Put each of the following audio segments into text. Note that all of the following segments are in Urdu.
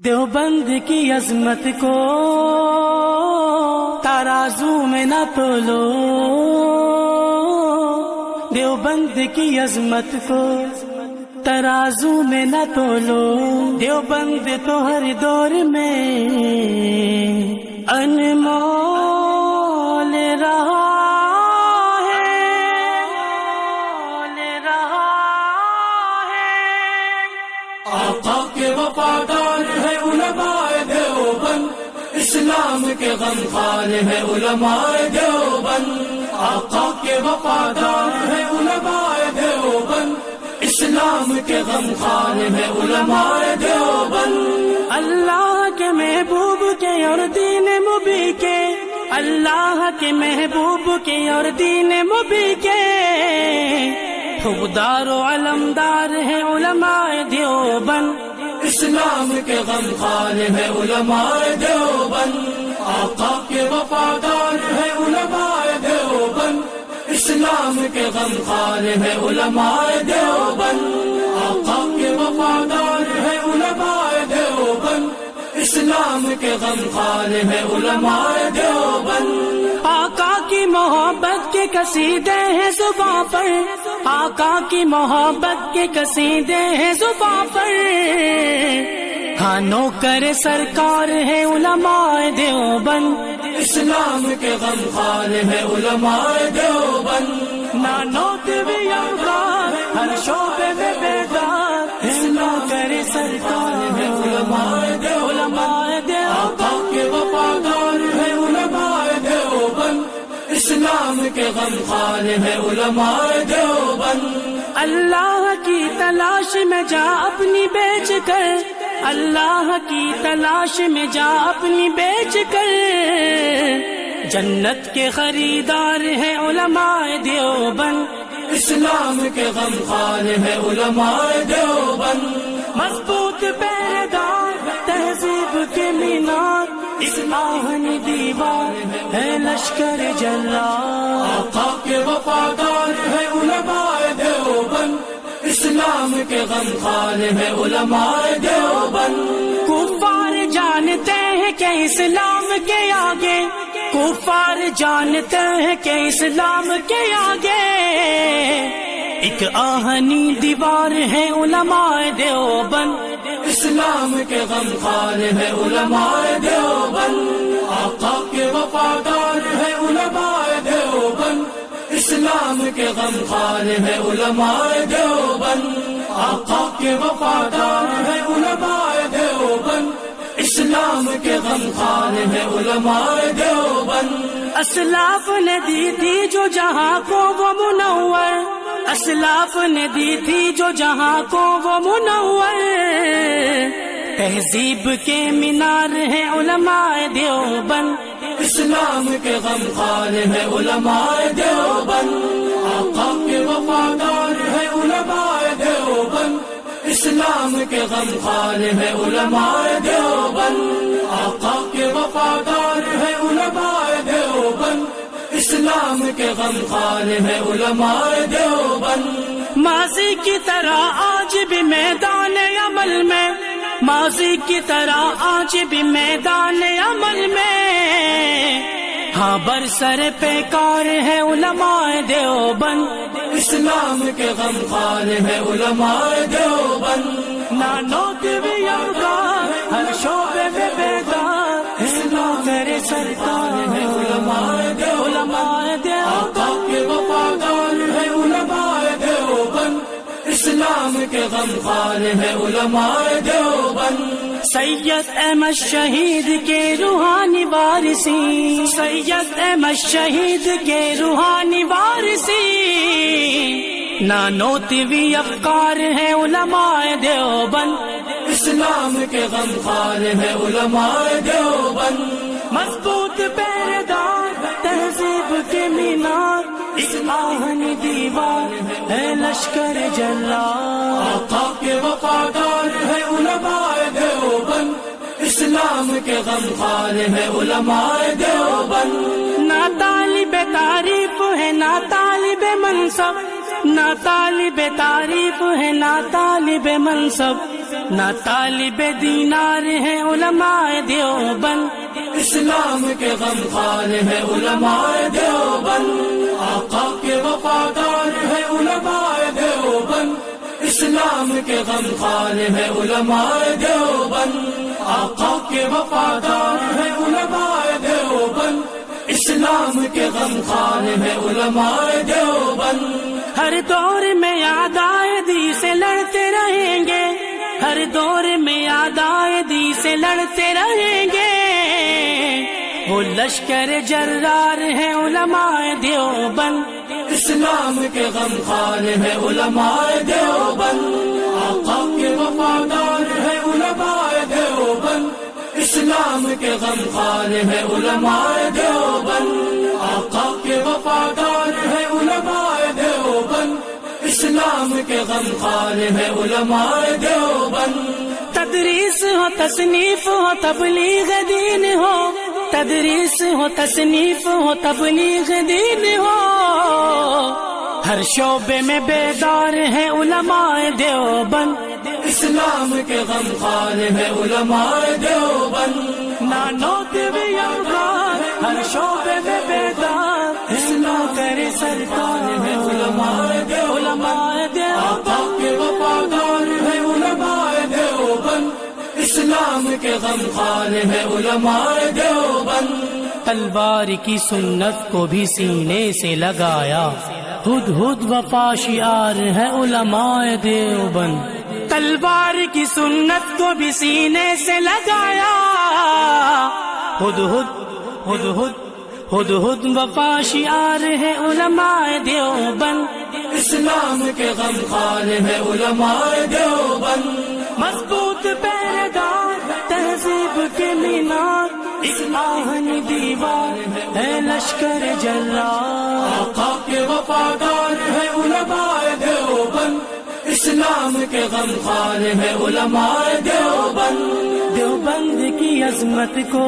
دیوبند کی عظمت کو ترازو میں نہ تولو، دیوبند کی عظمت کو ترازو میں نہ تولو، دیوبند تو ہر دور میں انمول رہا آقا کے وفادار ہے علماء دیوبند، اسلام کے غمخوار ہے علماء دیوبند۔ آقا کے وفادار ہے علماء دیوبند، اسلام کے غمخوار ہے علماء دیوبند۔ اللہ کے محبوب کے اور دین مبی کے، اللہ کے محبوب کے اور دین مبی کے خوددار و علمدار ہے علماء دیوبند، اسلام کے غمخوار ہے علماء دیوبند۔ آقا کے وفادار ہے علماء دیوبند، اسلام کے غمخوار ہے علماء دیوبند۔ آقا کے وفادار ہے علماء دیوبند، اسلام کے غمخوار ہے علماء دیوبند۔ آقا کی محبت کے قصیدے ہیں زباں پر، آقا کی محبت کے قصیدے ہیں زباں پر، ہاں نوکر سرکار ہے علماء دیوبند، اسلام کے غمخوار ہے علماء دیوبند۔ نانوت بھی یادگار ہر شعبے میں بیدار، نوکر سرکار ہے علماء دیوبند۔ آقا کے وفادار ہے علماء دیوبند، اسلام کے غمخوار ہے علماء دیوبند۔ اللہ کی تلاش میں جا اپنی بیچ کر، اللہ کی تلاش میں جا اپنی بیچ کر، جنت کے خریدار ہیں علماء دیوبند، اسلام کے غمخوار ہے علماء دیوبند۔ مضبوط پیدار تہذیب کے مینار، اس آہنی دیوار ہے لشکر جلال۔ آقا کے وفادار ہے علماء دیوبند، اسلام کے غمخوار ہے علماء دیوبند۔ کفار جانتے ہیں کہ اسلام کے آگے، کفار جانتے ہیں کہ اسلام کے آگے ایک آہنی دیوار ہے علماء دیوبند، اسلام کے غمخوار ہے علماء دیوبند۔ آقا کے وفادار ہے علماء دیوبند، اسلام کے غمخوار ہے علماء دیوبند۔ آقا کے وفادار ہے علماء دیوبند، اسلام کے غمخوار ہے علماء دیوبند۔ اسلاف نے دی تھی جو جہاں کو وہ منور، اسلاف نے دی تھی جو جہاں کو وہ منور، تہذیب کے مینار ہے علماء دیوبند، اسلام کے غمخوار ہے علماء دیوبند۔ آقا کے وفادار ہے علماء دیوبند، اسلام کے غمخوار ہے علماء دیوبند۔ آقا کے وفادار ہے علماء دیوبند، اسلام کے غمخوار ہے علماء دیوبند۔ ماضی کی طرح آج بھی میدان عمل میں، ماضی کی طرح آج بھی میدان عمل میں، ہاں برسر پیکار ہے علماء دیوبند، اسلام کے غمخوار ہے علماء دیوبند۔ نانوت بھی یادگار ہر شعبے میں بیدار، نوکر سرکار ہے علماء دیوبند۔ آقا کے وفادار ہے علماء دیوبند، اسلام کے غمخوار ہے علماء دیوبند۔ سید احمد شہید کے روحانی وارثی، سید احمد شہید کے روحانی وارثی، نانوتوی افکار ہے علماء دیوبند، اسلام کے غمخوار ہے علماء دیوبند۔ مضبوط پیدار تہذیب کے مینار، اس آہنی دیوار ہے لشکر جلال۔ آقا کے وفادار ہے علماء دیوبند، اسلام کے غمخوار ہے علماء دیوبند۔ نہ طالب تعریف ہے نہ طالب منصب، نہ طالب تعریف ہے نہ طالب منصب، نہ طالب دینار ہیں علماء دیوبند، اسلام کے غمخوار ہے علماء دیوبند، آقا کے وفادار ہے علماء دیوبند، اسلام کے غمخوار ہے علماء دیوبند، آقا کے وفادار ہے علماء دیوبند، اسلام کے غمخوار ہے علماء دیوبند۔ ہر دور میں عدائدی سے لڑتے رہیں گے، ہر دور میں عدائدی سے لڑتے رہیں گے، وہ لشکر جرار ہیں علماء دیوبند، اسلام کے غمخوار ہے علماء دیوبند، آقا کے وفادار ہے علماء دیوبند، اسلام کے غمخوار ہے علماء دیوبند، آقا کے وفادار ہے علماء دیوبند، اسلام کے غمخوار ہے علماء دیوبند۔ تدریس ہو تصنیف ہو تبلیغ دین ہو، تدریس ہو تصنیف ہو تبلیغ دین ہو، ہر شعبے میں بیدار ہیں علماء دیوبند، اسلام کے غمخوار ہے علماء دیوبند، نانوت بھی افغان، ہر شعبے میں بیدار، اسلام کرے سرکار ہے علماء دیوبند، آقا کے وفادار ہے علماء دیوبند، اسلام کے غمخوار ہے علماء دیوبند۔ تلوار کی سنت کو بھی سینے سے لگایا، ہد ہد وفا شعار ہے علماء دیوبند، تلوار کی سنت کو بھی سینے سے لگایا، ہد ہد ہد ہد ہد ہد وفا شعار ہے علماء دیوبند، اسلام کے غمخوار ہے علماء دیوبند، مضبوط پیردار تہذیب کے مینار، ایک آہنی دیوار ہے لشکر جرار، آقا کے وفادار ہے علماء دیوبند، اسلام کے غمخوار ہے علماء دیوبند، دیوبند کی عظمت کو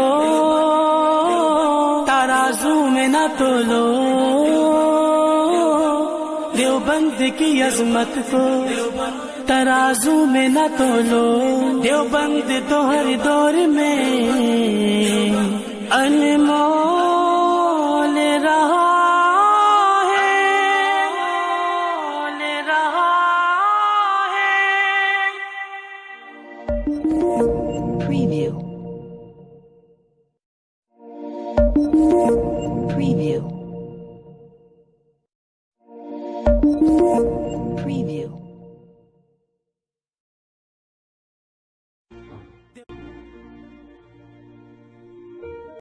ترازو میں نہ تولو، دیوبند کی عظمت کو ترازو میں نہ تولو، دیوبند تو ہر دور میں انمول رہا Preview. Preview. Preview.